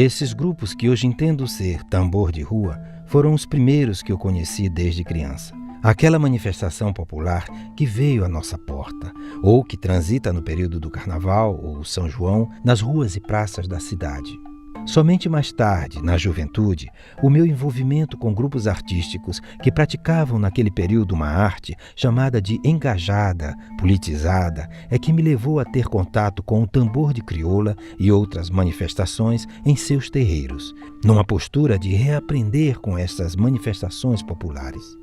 Esses grupos que hoje entendo ser tambor de rua foram os primeiros que eu conheci desde criança. Aquela manifestação popular que veio à nossa porta, ou que transita no período do Carnaval ou São João nas ruas e praças da cidade. Somente mais tarde, na juventude, o meu envolvimento com grupos artísticos que praticavam naquele período uma arte chamada de engajada, politizada, é que me levou a ter contato com o tambor de crioula e outras manifestações em seus terreiros, numa postura de reaprender com essas manifestações populares.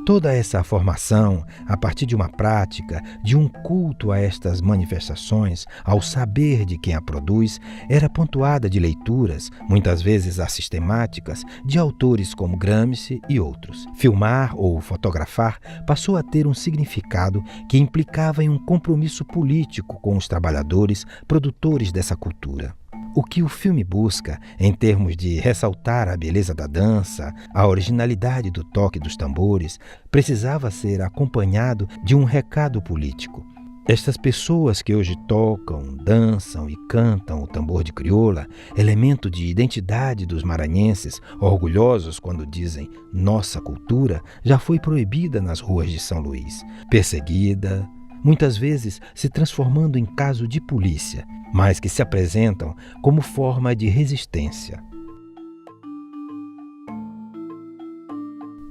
Toda essa formação, a partir de uma prática, de um culto a estas manifestações, ao saber de quem a produz, era pontuada de leituras, muitas vezes assistemáticas, de autores como Gramsci e outros. Filmar ou fotografar passou a ter um significado que implicava em um compromisso político com os trabalhadores, produtores dessa cultura. O que o filme busca, em termos de ressaltar a beleza da dança, a originalidade do toque dos tambores, precisava ser acompanhado de um recado político. Estas pessoas que hoje tocam, dançam e cantam o tambor de crioula, elemento de identidade dos maranhenses, orgulhosos quando dizem nossa cultura, já foi proibida nas ruas de São Luís, perseguida, muitas vezes se transformando em caso de polícia, mas que se apresentam como forma de resistência.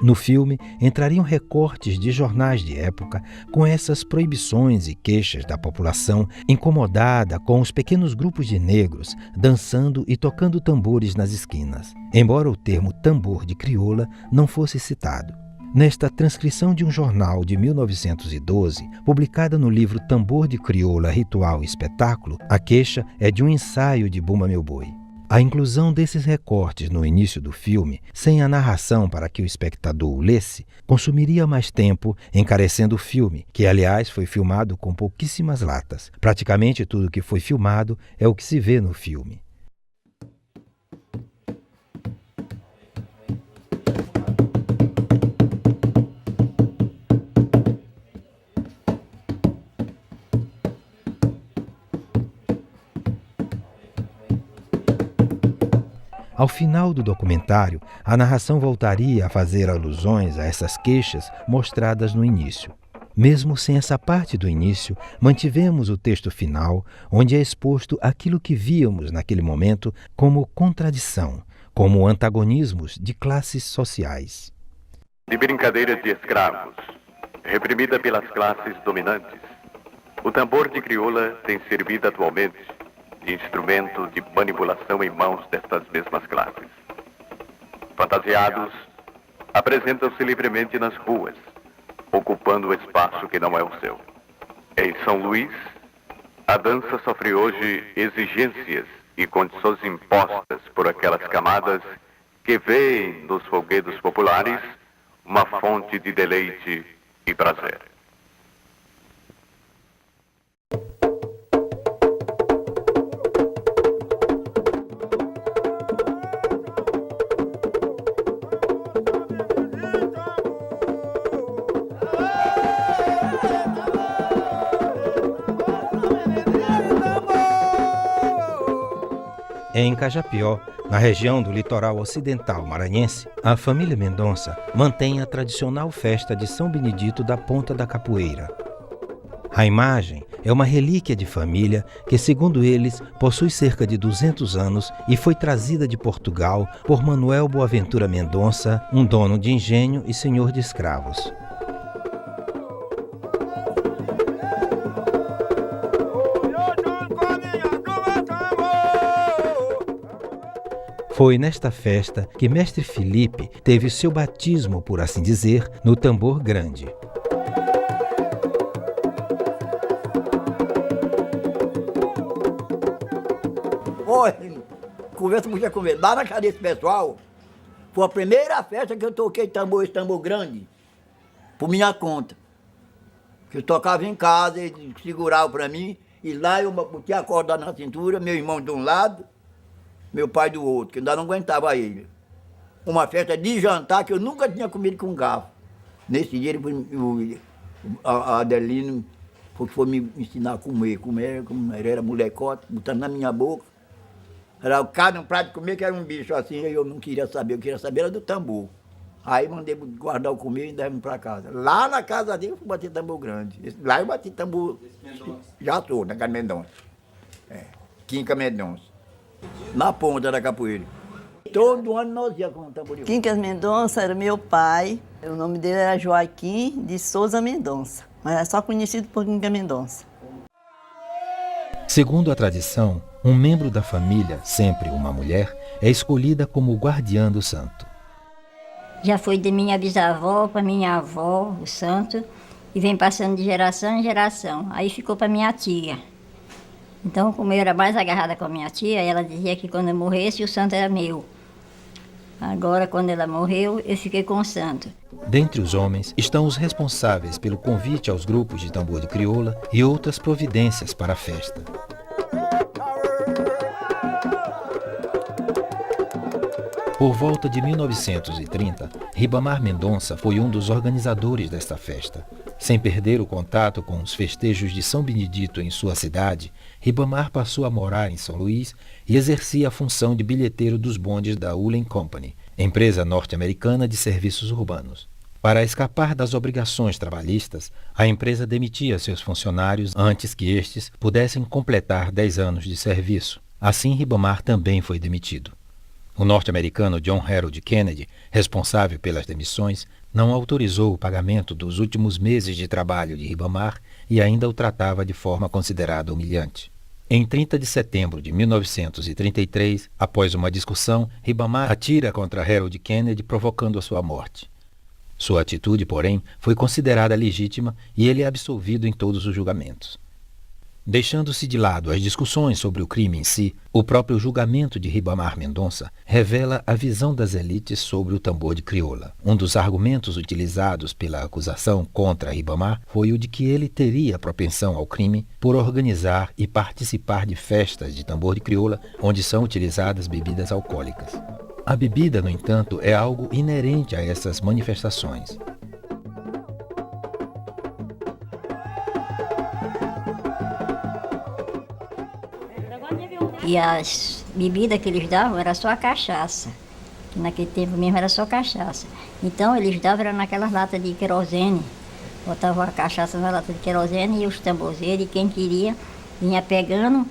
No filme, entrariam recortes de jornais de época com essas proibições e queixas da população incomodada com os pequenos grupos de negros dançando e tocando tambores nas esquinas, embora o termo tambor de crioula não fosse citado. Nesta transcrição de um jornal de 1912, publicada no livro Tambor de Crioula, Ritual e Espetáculo, a queixa é de um ensaio de Bumba Meu Boi. A inclusão desses recortes no início do filme, sem a narração para que o espectador o lesse, consumiria mais tempo, encarecendo o filme, que aliás foi filmado com pouquíssimas latas. Praticamente tudo que foi filmado é o que se vê no filme. Ao final do documentário, a narração voltaria a fazer alusões a essas queixas mostradas no início. Mesmo sem essa parte do início, mantivemos o texto final, onde é exposto aquilo que víamos naquele momento como contradição, como antagonismos de classes sociais. De brincadeira de escravos, reprimida pelas classes dominantes, o tambor de crioula tem servido atualmente de instrumento de manipulação em mãos destas mesmas classes. Fantasiados, apresentam-se livremente nas ruas, ocupando o espaço que não é o seu. Em São Luís, a dança sofre hoje exigências e condições impostas por aquelas camadas que veem nos folguedos populares uma fonte de deleite e prazer. Em Cajapió, na região do litoral ocidental maranhense, a família Mendonça mantém a tradicional festa de São Benedito da Ponta da Capoeira. A imagem é uma relíquia de família que, segundo eles, possui cerca de 200 anos e foi trazida de Portugal por Manuel Boaventura Mendonça, um dono de engenho e senhor de escravos. Foi nesta festa que Mestre Felipe teve seu batismo, por assim dizer, no tambor grande. Olha, conversa muito conversa. Lá na casa desse pessoal, foi a primeira festa que eu toquei esse tambor grande, por minha conta. Que eu tocava em casa, ele segurava para mim, e lá eu botei a corda na cintura, meu irmão de um lado, meu pai do outro, que ainda não aguentava ele. Uma festa de jantar que eu nunca tinha comido com garfo. Nesse dia a Adelino foi me ensinar a comer. Como era molecote, botando na minha boca. Era o cara no prato de comer, que era um bicho assim, eu não queria saber, eu queria saber era do tambor. Aí mandei guardar o comer e levamos para casa. Lá na casa dele eu fui bater tambor grande. Lá eu bati tambor, já estou, na casa Mendonça. Quinca Mendonça. Na ponta da capoeira. Todo ano nós ia com o tambor de rua. Quincas Mendonça era meu pai. O nome dele era Joaquim de Souza Mendonça, mas é só conhecido por Quincas Mendonça. Segundo a tradição, um membro da família, sempre uma mulher, é escolhida como guardiã do santo. Já foi de minha bisavó para minha avó, o santo, e vem passando de geração em geração. Aí ficou para minha tia. Então, como eu era mais agarrada com a minha tia, ela dizia que quando eu morresse, o santo era meu. Agora, quando ela morreu, eu fiquei com o santo. Dentre os homens estão os responsáveis pelo convite aos grupos de tambor de crioula e outras providências para a festa. Por volta de 1930, Ribamar Mendonça foi um dos organizadores desta festa. Sem perder o contato com os festejos de São Benedito em sua cidade, Ribamar passou a morar em São Luís e exercia a função de bilheteiro dos bondes da Ulen Company, empresa norte-americana de serviços urbanos. Para escapar das obrigações trabalhistas, a empresa demitia seus funcionários antes que estes pudessem completar 10 anos de serviço. Assim, Ribamar também foi demitido. O norte-americano John Harold Kennedy, responsável pelas demissões, não autorizou o pagamento dos últimos meses de trabalho de Ribamar e ainda o tratava de forma considerada humilhante. Em 30 de setembro de 1933, após uma discussão, Ribamar atira contra Harold Kennedy, provocando a sua morte. Sua atitude, porém, foi considerada legítima e ele é absolvido em todos os julgamentos. Deixando-se de lado as discussões sobre o crime em si, o próprio julgamento de Ribamar Mendonça revela a visão das elites sobre o tambor de crioula. Um dos argumentos utilizados pela acusação contra Ribamar foi o de que ele teria propensão ao crime por organizar e participar de festas de tambor de crioula onde são utilizadas bebidas alcoólicas. A bebida, no entanto, é algo inerente a essas manifestações. E as bebidas que eles davam era só a cachaça. Naquele tempo mesmo era só cachaça. Então eles davam era naquelas latas de querosene. Botavam a cachaça na lata de querosene e os tambozeiros, e quem queria vinha pegando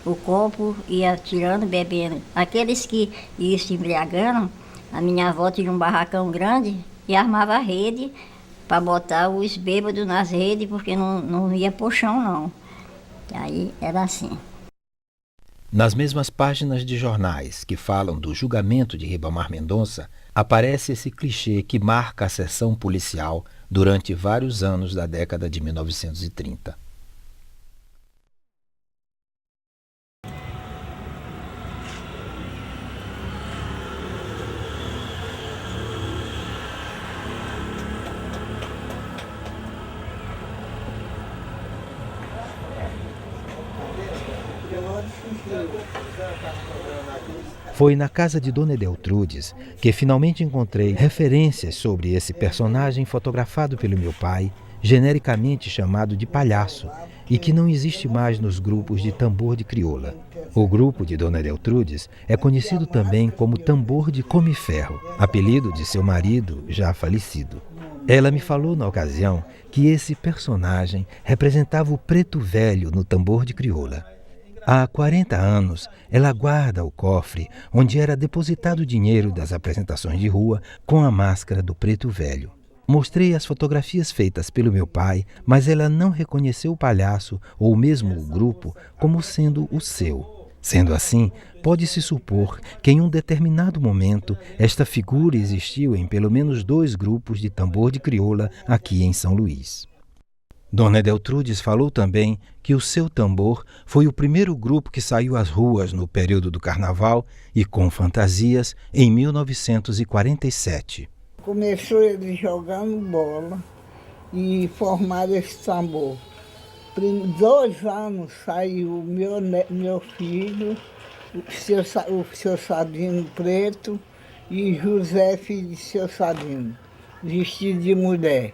o copo, ia tirando, bebendo. Aqueles que iam se embriagando, a minha avó tinha um barracão grande e armava a rede para botar os bêbados nas redes, porque não ia pro chão, não. Aí era assim. Nas mesmas páginas de jornais que falam do julgamento de Ribamar Mendonça, aparece esse clichê que marca a sessão policial durante vários anos da década de 1930. Foi na casa de Dona Edeltrudes que finalmente encontrei referências sobre esse personagem fotografado pelo meu pai, genericamente chamado de palhaço, e que não existe mais nos grupos de tambor de crioula. O grupo de Dona Edeltrudes é conhecido também como tambor de come-ferro, apelido de seu marido já falecido. Ela me falou na ocasião que esse personagem representava o preto velho no tambor de crioula. Há 40 anos, ela guarda o cofre onde era depositado o dinheiro das apresentações de rua com a máscara do preto velho. Mostrei as fotografias feitas pelo meu pai, mas ela não reconheceu o palhaço ou mesmo o grupo como sendo o seu. Sendo assim, pode-se supor que em um determinado momento esta figura existiu em pelo menos 2 grupos de tambor de crioula aqui em São Luís. Dona Edeltrudes falou também que o seu tambor foi o primeiro grupo que saiu às ruas no período do Carnaval e com fantasias em 1947. Começou ele jogando bola e formaram esse tambor. 2 anos saiu meu filho, o seu Sadino Preto e José, filho de seu Sadino, vestido de mulher.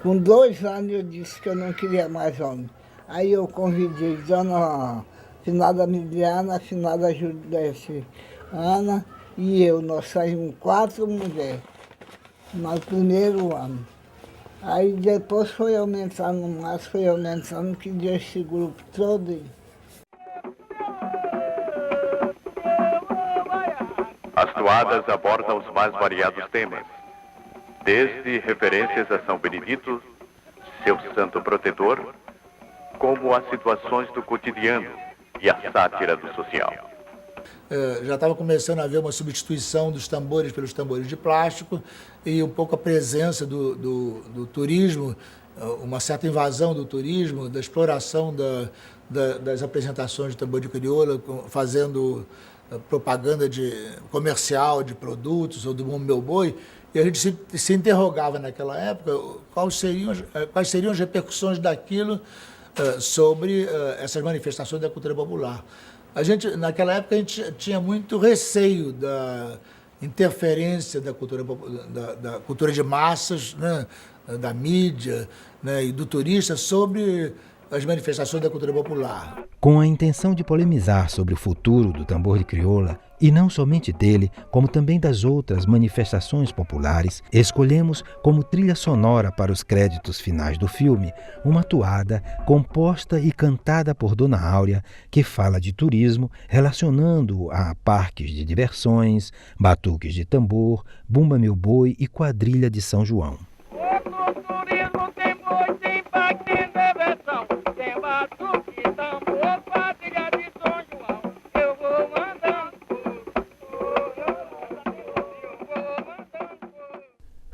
Com 2 anos eu disse que eu não queria mais homem. Aí eu convidei Dona finada Miliana, finada Judécia Ana e eu. Nós saímos 4 mulheres no primeiro ano. Aí depois foi aumentando mais, foi aumentando, que deu esse grupo todo aí. As toadas abordam os mais variados temas, desde referências a São Benedito, seu santo protetor, como as situações do cotidiano e a sátira do social. Já estava começando a haver uma substituição dos tambores pelos tambores de plástico e um pouco a presença do turismo, uma certa invasão do turismo, da exploração das apresentações de tambor de crioula, fazendo propaganda comercial de produtos ou do Bumba Meu Boi, e a gente se interrogava naquela época quais seriam as repercussões daquilo sobre essas manifestações da cultura popular. Naquela época, a gente tinha muito receio da interferência da cultura de massas, né, da mídia, né, e do turista sobre as manifestações da cultura popular. Com a intenção de polemizar sobre o futuro do tambor de crioula, e não somente dele, como também das outras manifestações populares, escolhemos como trilha sonora para os créditos finais do filme uma toada composta e cantada por Dona Áurea, que fala de turismo, relacionando a parques de diversões, batuques de tambor, Bumba Meu Boi e quadrilha de São João.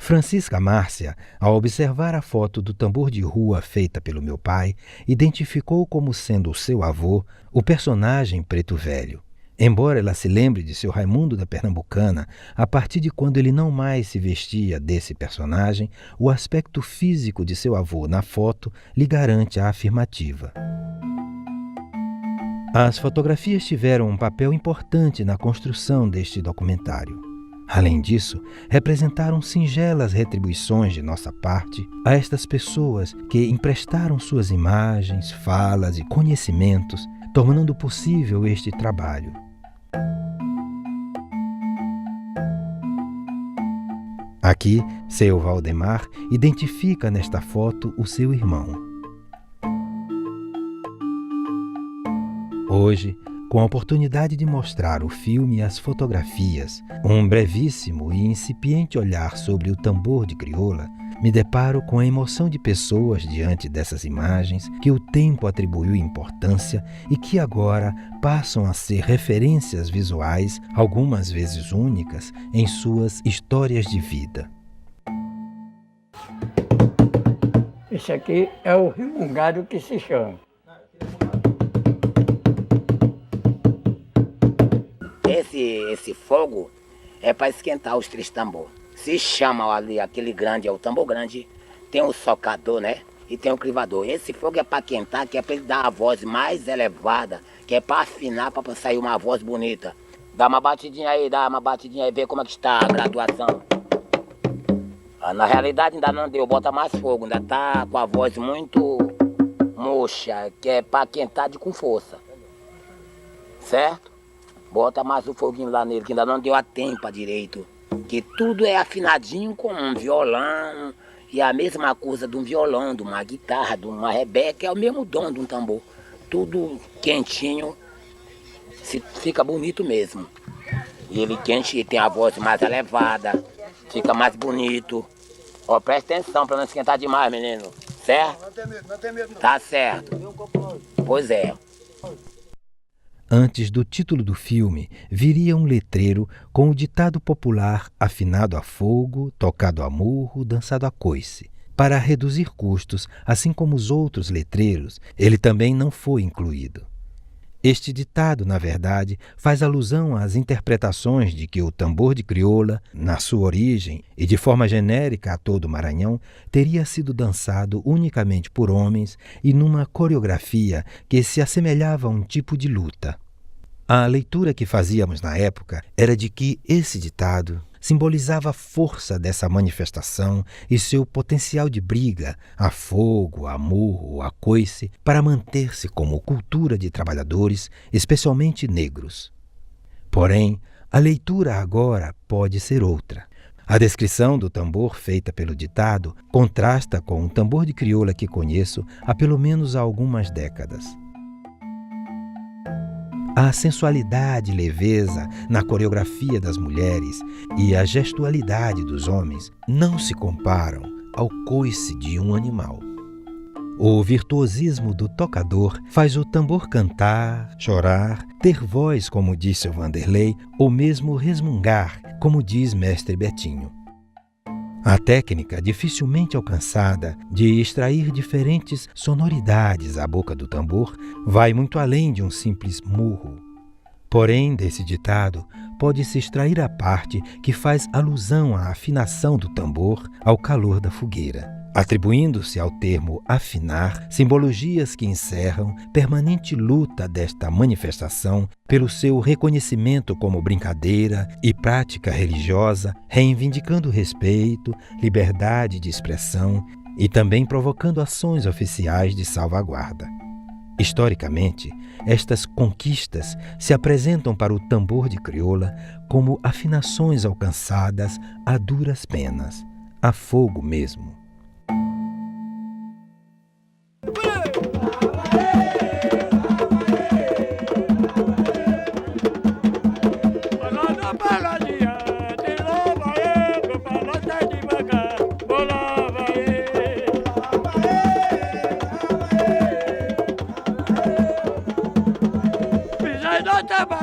Francisca Márcia, ao observar a foto do tambor de rua feita pelo meu pai, identificou como sendo o seu avô o personagem Preto Velho. Embora ela se lembre de seu Raimundo da Pernambucana, a partir de quando ele não mais se vestia desse personagem, o aspecto físico de seu avô na foto lhe garante a afirmativa. As fotografias tiveram um papel importante na construção deste documentário. Além disso, representaram singelas retribuições de nossa parte a estas pessoas que emprestaram suas imagens, falas e conhecimentos, tornando possível este trabalho. Aqui, seu Valdemar identifica nesta foto o seu irmão. Hoje, com a oportunidade de mostrar o filme e as fotografias, um brevíssimo e incipiente olhar sobre o tambor de crioula, me deparo com a emoção de pessoas diante dessas imagens que o tempo atribuiu importância e que agora passam a ser referências visuais, algumas vezes únicas, em suas histórias de vida. Esse aqui é o rimungado que se chama. Esse fogo é para esquentar os 3 tambores. Se chama ali, aquele grande, é o tambor grande, tem o socador, né? E tem o crivador. Esse fogo é para quentar, que é para ele dar a voz mais elevada, que é para afinar, para sair uma voz bonita. Dá uma batidinha aí, vê como é que está a graduação. Na realidade ainda não deu, bota mais fogo, ainda tá com a voz muito murcha, que é para quentar com força. Certo? Bota mais o foguinho lá nele, que ainda não deu a tempa direito. Que tudo é afinadinho com um violão. E a mesma coisa de um violão, de uma guitarra, de uma rebeca, é o mesmo dom de um tambor. Tudo quentinho, fica bonito mesmo. E ele quente, tem a voz mais elevada, fica mais bonito. Ó, presta atenção para não esquentar demais, menino. Certo? Não tem medo não. Tá certo. Pois é. Antes do título do filme, viria um letreiro com o ditado popular afinado a fogo, tocado a murro, dançado a coice. Para reduzir custos, assim como os outros letreiros, ele também não foi incluído. Este ditado, na verdade, faz alusão às interpretações de que o tambor de crioula, na sua origem e de forma genérica a todo o Maranhão, teria sido dançado unicamente por homens e numa coreografia que se assemelhava a um tipo de luta. A leitura que fazíamos na época era de que esse ditado simbolizava a força dessa manifestação e seu potencial de briga, a fogo, a murro, a coice, para manter-se como cultura de trabalhadores, especialmente negros. Porém, a leitura agora pode ser outra. A descrição do tambor feita pelo ditado contrasta com o tambor de crioula que conheço há pelo menos algumas décadas. A sensualidade e leveza na coreografia das mulheres e a gestualidade dos homens não se comparam ao coice de um animal. O virtuosismo do tocador faz o tambor cantar, chorar, ter voz, como disse o Vanderlei, ou mesmo resmungar, como diz mestre Betinho. A técnica dificilmente alcançada de extrair diferentes sonoridades à boca do tambor vai muito além de um simples murro. Porém, desse ditado, pode-se extrair a parte que faz alusão à afinação do tambor ao calor da fogueira, atribuindo-se ao termo afinar simbologias que encerram permanente luta desta manifestação pelo seu reconhecimento como brincadeira e prática religiosa, reivindicando respeito, liberdade de expressão e também provocando ações oficiais de salvaguarda. Historicamente, estas conquistas se apresentam para o tambor de crioula como afinações alcançadas a duras penas, a fogo mesmo.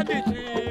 Não